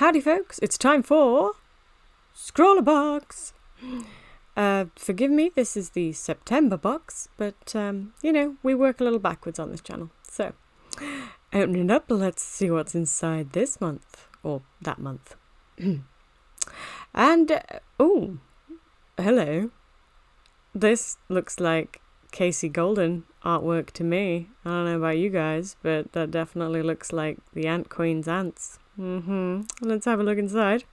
Howdy folks, it's time for ScrawlrBox. Forgive me, this is the September box, but we work a little backwards on this channel. So, opening it up, let's see what's inside this month, or that month. And, oh, hello. This looks like Casey Golden artwork to me. I don't know about you guys, but that definitely looks like the Ant Queen's ants. Let's have a look inside.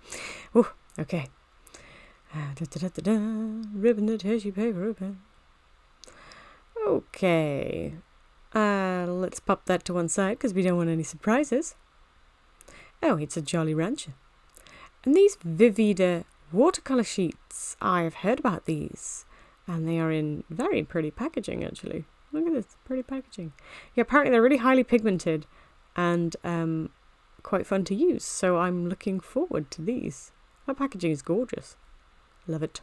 Oh, okay. Ribbon the tissue paper open. Okay. Let's pop that to one side because we don't want any surprises. Oh, it's a Jolly Rancher. And these Vivida watercolour sheets, I've heard about these. And they are in very pretty packaging, actually. Look at this, pretty packaging. Yeah, apparently they're really highly pigmented and quite fun to use. So I'm looking forward to these. That packaging is gorgeous. Love it.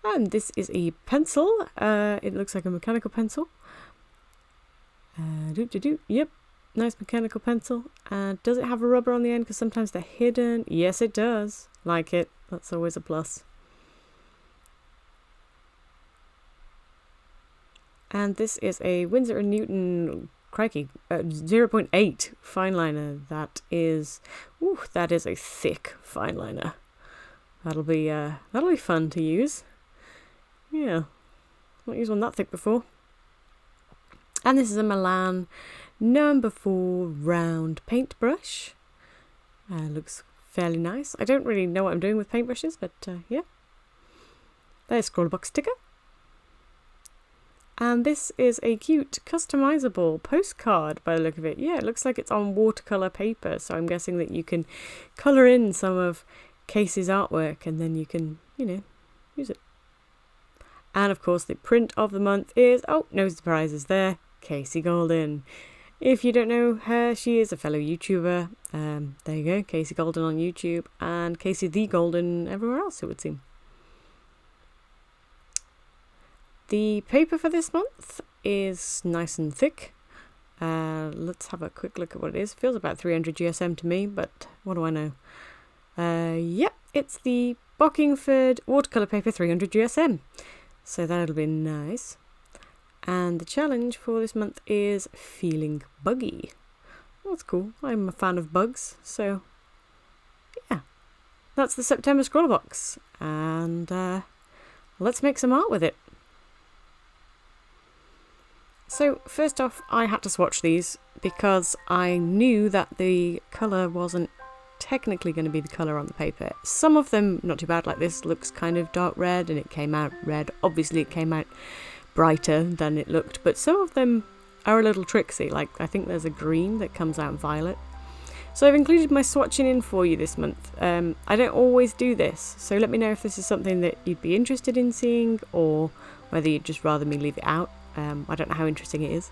And this is a pencil. It looks like a mechanical pencil. Yep, nice mechanical pencil. Does it have a rubber on the end? Because sometimes they're hidden. Yes, it does. Like it. That's always a plus. And this is a Winsor & Newton, crikey, 0.8 fine liner. That is a thick fine liner. That'll be fun to use. Yeah, not used one that thick before. And this is a Milan number 4 round paintbrush. Looks fairly nice. I don't really know what I'm doing with paintbrushes, but yeah. There's ScrawlrBox sticker. And this is a cute customizable postcard by the look of it. Yeah, it looks like it's on watercolour paper, so I'm guessing that you can colour in some of Casey's artwork and then you can, use it. And of course the print of the month is, oh, no surprises there, Casey Golden. If you don't know her, she is a fellow YouTuber. There you go, Casey Golden on YouTube and Casey the Golden everywhere else, it would seem. The paper for this month is nice and thick. Let's have a quick look at what it is. Feels about 300 GSM to me, but what do I know? Yep, it's the Bockingford watercolour paper 300 GSM. So that'll be nice. And the challenge for this month is feeling buggy. That's cool. I'm a fan of bugs, so yeah. That's the September ScrawlrBox. And let's make some art with it. So first off, I had to swatch these because I knew that the colour wasn't technically going to be the colour on the paper. Some of them, not too bad, like this looks kind of dark red and it came out red. Obviously it came out brighter than it looked, but some of them are a little tricksy, like I think there's a green that comes out violet. So I've included my swatching in for you this month. I don't always do this, so let me know if this is something that you'd be interested in seeing or whether you'd just rather me leave it out. I don't know how interesting it is.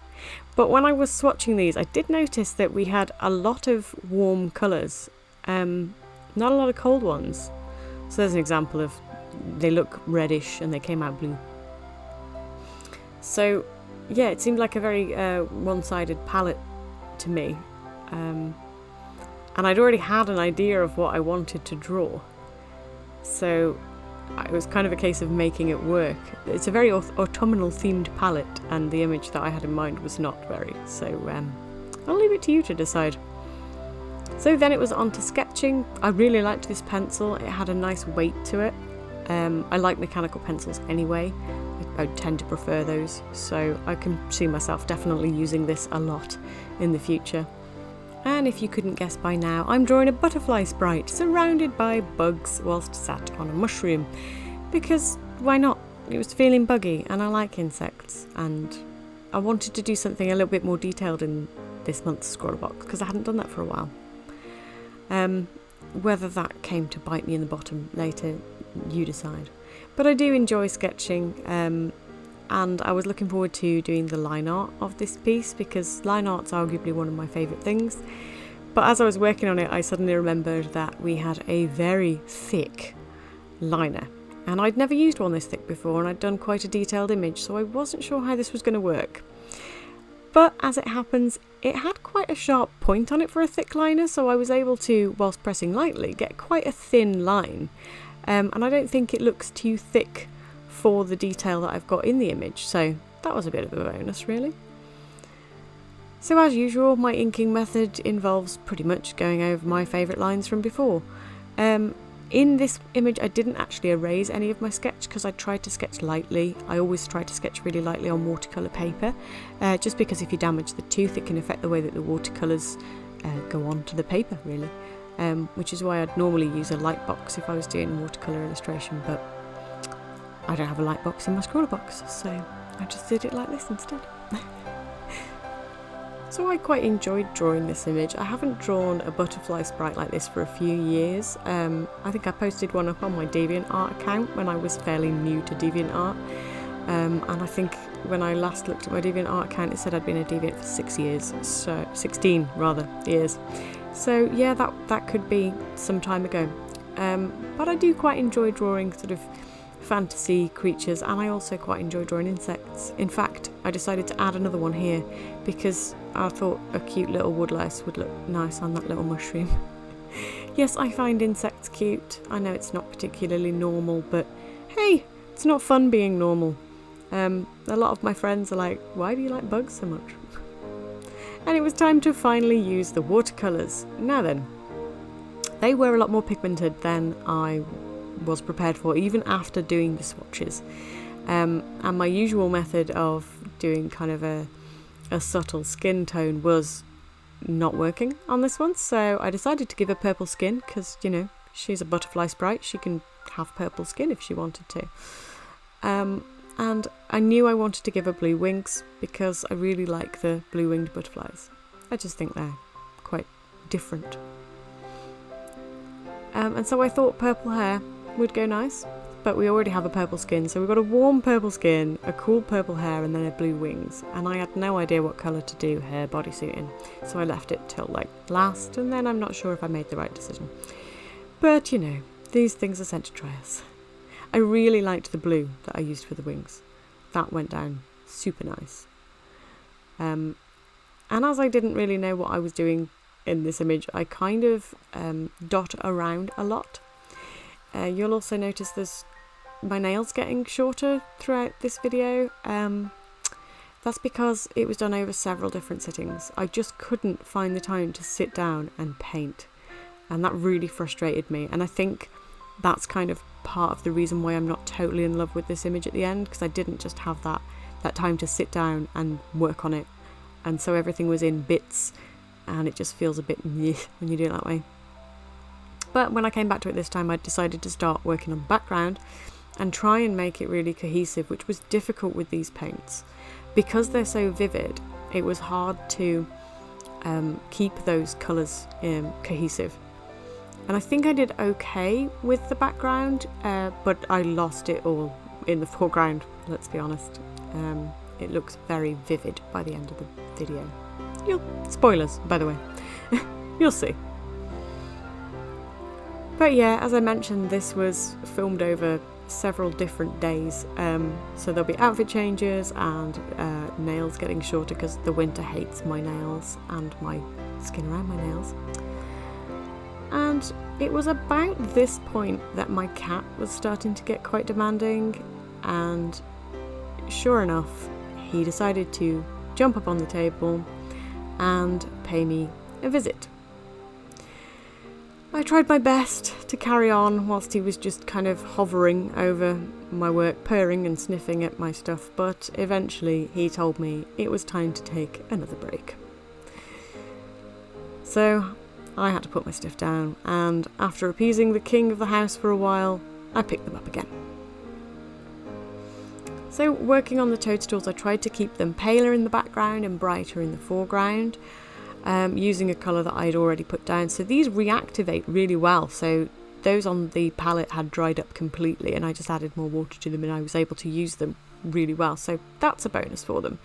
But when I was swatching these, I did notice that we had a lot of warm colours. Not a lot of cold ones. So there's an example of they look reddish and they came out blue. So yeah, it seemed like a very one-sided palette to me. And I'd already had an idea of what I wanted to draw. So it was kind of a case of making it work. It's a very autumnal themed palette and the image that I had in mind was not very, so I'll leave it to you to decide. So then it was on to sketching. I really liked this pencil, it had a nice weight to it. I like mechanical pencils anyway, I tend to prefer those, so I can see myself definitely using this a lot in the future. And if you couldn't guess by now, I'm drawing a butterfly sprite surrounded by bugs whilst sat on a mushroom. Because why not? It was feeling buggy and I like insects and I wanted to do something a little bit more detailed in this month's ScrawlrBox because I hadn't done that for a while. Whether that came to bite me in the bottom later, you decide. But I do enjoy sketching and I was looking forward to doing the line art of this piece because line art's arguably one of my favourite things. But as I was working on it, I suddenly remembered that we had a very thick liner. And I'd never used one this thick before and I'd done quite a detailed image, so I wasn't sure how this was going to work. But as it happens, it had quite a sharp point on it for a thick liner, so I was able to, whilst pressing lightly, get quite a thin line. And I don't think it looks too thick for the detail that I've got in the image, so that was a bit of a bonus, really. So as usual, my inking method involves pretty much going over my favourite lines from before. In this image I didn't actually erase any of my sketch because I tried to sketch lightly. I always try to sketch really lightly on watercolour paper, just because if you damage the tooth it can affect the way that the watercolours go onto the paper, really. Which is why I'd normally use a light box if I was doing watercolour illustration, but I don't have a light box in my ScrawlrBox, so I just did it like this instead. So I quite enjoyed drawing this image. I haven't drawn a butterfly sprite like this for a few years. I think I posted one up on my DeviantArt account when I was fairly new to DeviantArt. And I think when I last looked at my DeviantArt account it said I'd been a Deviant for 6 years, so 16 rather years. So yeah, that could be some time ago. But I do quite enjoy drawing sort of fantasy creatures, and I also quite enjoy drawing insects. In fact, I decided to add another one here because I thought a cute little woodlouse would look nice on that little mushroom. Yes, I find insects cute. I know it's not particularly normal, but hey, it's not fun being normal. A lot of my friends are like, why do you like bugs so much? And it was time to finally use the watercolours. Now then, they were a lot more pigmented than I was prepared for, even after doing the swatches. And my usual method of doing kind of a subtle skin tone was not working on this one, so I decided to give her purple skin because, you know, she's a butterfly sprite, she can have purple skin if she wanted to. And I knew I wanted to give her blue wings because I really like the blue winged butterflies. I just think they're quite different. And so I thought purple hair would go nice, but we already have a purple skin, so we've got a warm purple skin, a cool purple hair, and then a blue wings, and I had no idea what colour to do her bodysuit in, so I left it till like last, and then I'm not sure if I made the right decision. But you know, these things are sent to try us. I really liked the blue that I used for the wings. That went down super nice. And as I didn't really know what I was doing in this image, I kind of dot around a lot. You'll also notice there's my nails getting shorter throughout this video. That's because it was done over several different sittings. I just couldn't find the time to sit down and paint, and that really frustrated me, and I think that's kind of part of the reason why I'm not totally in love with this image at the end, because I didn't just have that time to sit down and work on it, and so everything was in bits and it just feels a bit meh when you do it that way. But when I came back to it this time, I decided to start working on the background and try and make it really cohesive, which was difficult with these paints. Because they're so vivid, it was hard to keep those colours cohesive. And I think I did okay with the background, but I lost it all in the foreground, let's be honest. It looks very vivid by the end of the video. Spoilers, by the way. You'll see. But yeah, as I mentioned, this was filmed over several different days, so there'll be outfit changes and nails getting shorter because the winter hates my nails and my skin around my nails. And it was about this point that my cat was starting to get quite demanding, and sure enough, he decided to jump up on the table and pay me a visit. I tried my best to carry on whilst he was just kind of hovering over my work, purring and sniffing at my stuff, but eventually he told me it was time to take another break. So I had to put my stuff down, and after appeasing the king of the house for a while, I picked them up again. So working on the toadstools, I tried to keep them paler in the background and brighter in the foreground, using a colour that I'd already put down. So these reactivate really well. So those on the palette had dried up completely, and I just added more water to them and I was able to use them really well. So that's a bonus for them.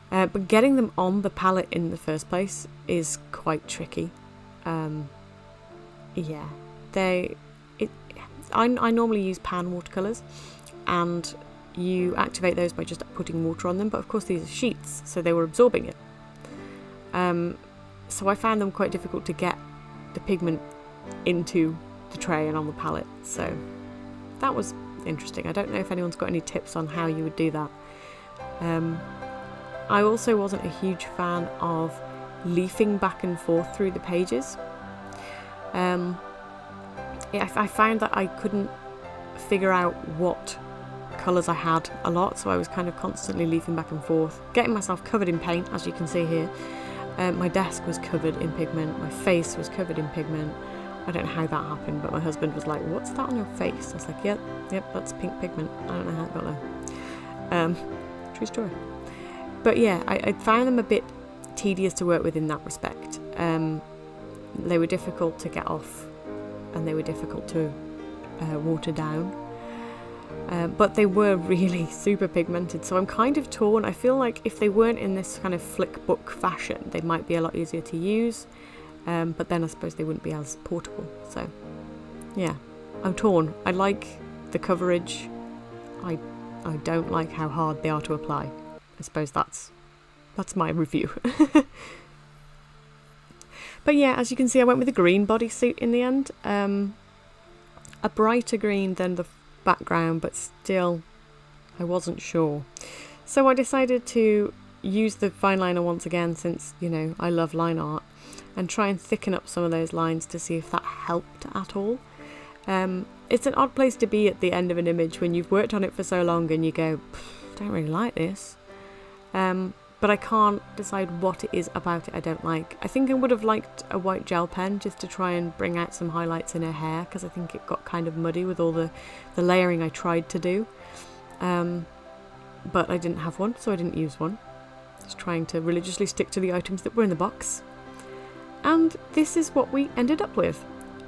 But getting them on the palette in the first place is quite tricky. Yeah, I normally use pan watercolours, and you activate those by just putting water on them, but of course these are sheets, so they were absorbing it. So I found them quite difficult to get the pigment into the tray and on the palette, so that was interesting. I don't know if anyone's got any tips on how you would do that. I also wasn't a huge fan of leafing back and forth through the pages. I found that I couldn't figure out what colours I had a lot, so I was kind of constantly leafing back and forth, getting myself covered in paint, as you can see here. My desk was covered in pigment, my face was covered in pigment. I don't know how that happened, but my husband was like, "What's that on your face?" I was like, yep, that's pink pigment. I don't know how it got there. True story. But yeah, I found them a bit tedious to work with in that respect. They were difficult to get off, and they were difficult to water down. But they were really super pigmented, so I'm kind of torn. I feel like if they weren't in this kind of flick book fashion, they might be a lot easier to use, but then I suppose they wouldn't be as portable. So yeah, I'm torn. I like the coverage. I don't like how hard they are to apply. I suppose that's my review. But yeah, as you can see, I went with a green bodysuit in the end. A brighter green than the background, but still I wasn't sure. So I decided to use the fine liner once again, since, you know, I love line art, and try and thicken up some of those lines to see if that helped at all. It's an odd place to be at the end of an image when you've worked on it for so long and you go, I don't really like this. But I can't decide what it is about it I don't like. I think I would have liked a white gel pen just to try and bring out some highlights in her hair, because I think it got kind of muddy with all the layering I tried to do. But I didn't have one, so I didn't use one. Just trying to religiously stick to the items that were in the box. And this is what we ended up with.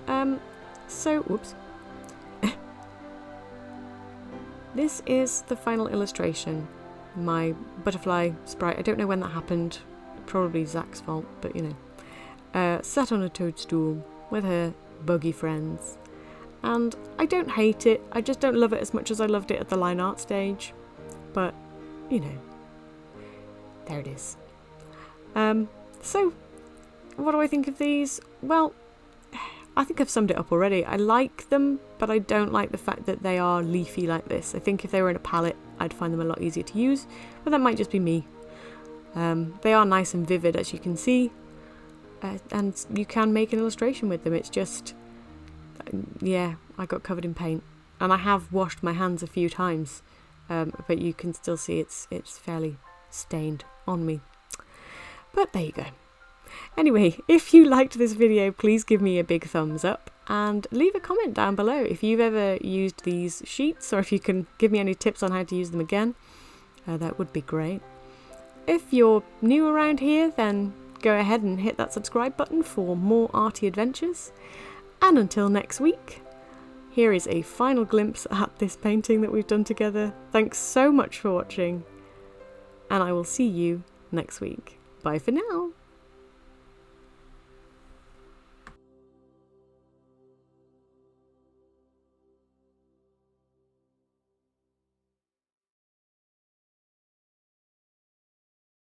Whoops. This is the final illustration. My butterfly sprite, I don't know when that happened, probably Zach's fault, but you know, sat on a toadstool with her buggy friends, and I don't hate it, I just don't love it as much as I loved it at the line art stage, but you know, there it is. So what do I think of these? Well, I think I've summed it up already. I like them, but I don't like the fact that they are leafy like this. I think if they were in a palette, I'd find them a lot easier to use, but that might just be me. They are nice and vivid, as you can see, and you can make an illustration with them. It's just, yeah, I got covered in paint, and I have washed my hands a few times, but you can still see it's fairly stained on me. But there you go. Anyway, if you liked this video, please give me a big thumbs up and leave a comment down below if you've ever used these sheets, or if you can give me any tips on how to use them again. That would be great. If you're new around here, then go ahead and hit that subscribe button for more arty adventures. And until next week, here is a final glimpse at this painting that we've done together. Thanks so much for watching, and I will see you next week. Bye for now.